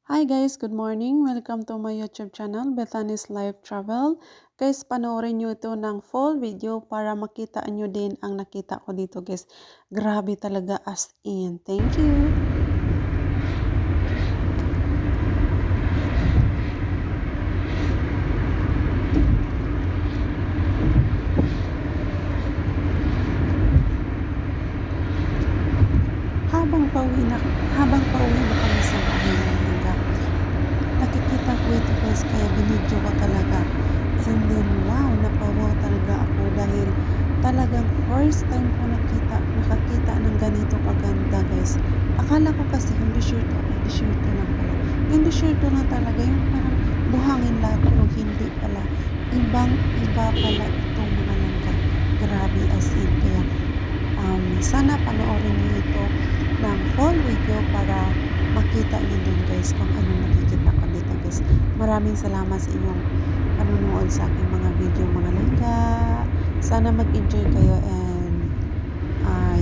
Hi guys, good morning. Welcome to my YouTube channel, Bethany's Life Travel. Guys, panoorin nyo ito ng full video para makita nyo din ang nakita ko dito guys. Grabe talaga as in. Thank you. Habang pauwi na kami sa bahay nila, nakikita ko ito guys, kaya binidyo ko talaga. And then wow, napawaw talaga ako dahil talagang first time ko nakakita ng ganito kaganda guys. Akala ko kasi yung desierto lang pala. Yung desierto lang talaga, yung parang buhangin lahat, pero hindi pala. Iba pala itong mga langka. Grabe as in. Kaya sana panoorin niyo ito ng full video para makita niyo din guys kung ano nakikita ko dito guys. Maraming salamat sa inyong panunood sa aking mga video mga langka. Sana mag-enjoy kayo and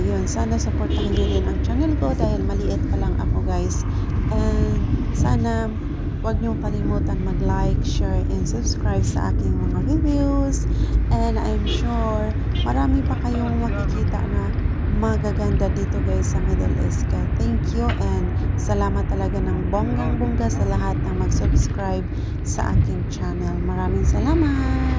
yun, sana supportahan niyo din ang channel ko dahil maliit pa lang ako guys. And sana huwag niyo kalimutan mag-like, share, and subscribe sa aking mga videos. And I'm sure marami pa kayong makikita na magaganda dito guys sa Middle East. Thank you and salamat talaga ng bonggang-bongga sa lahat ng mag-subscribe sa aking channel. Maraming salamat!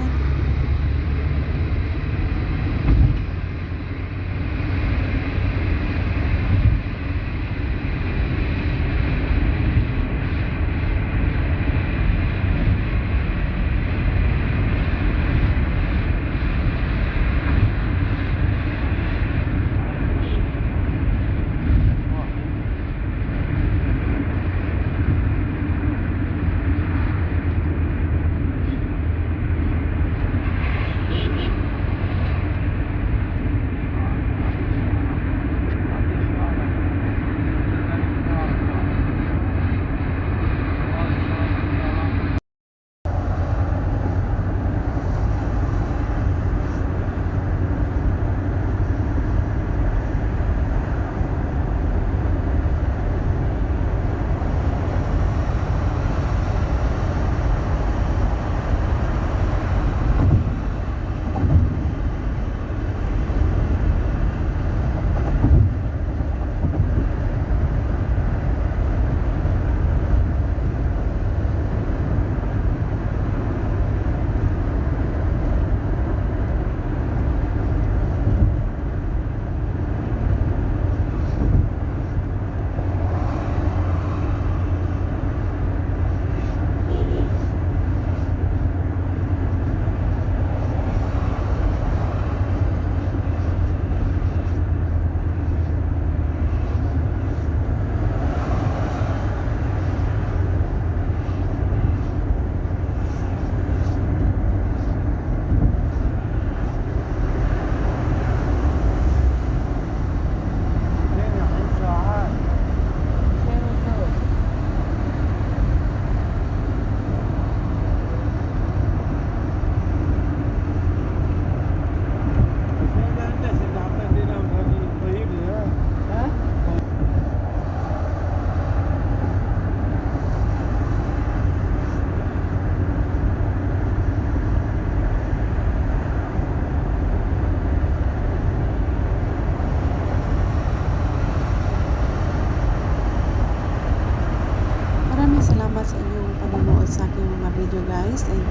Salamat sa inyong panonood sa aking mga video guys, and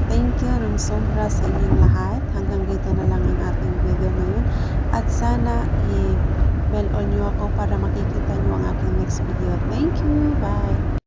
thank you ng sobra sa inyong lahat. Hanggang dito na lang ang ating video ngayon at sana i-bell on nyo ako para makikita nyo ang aking next video. Thank you, bye!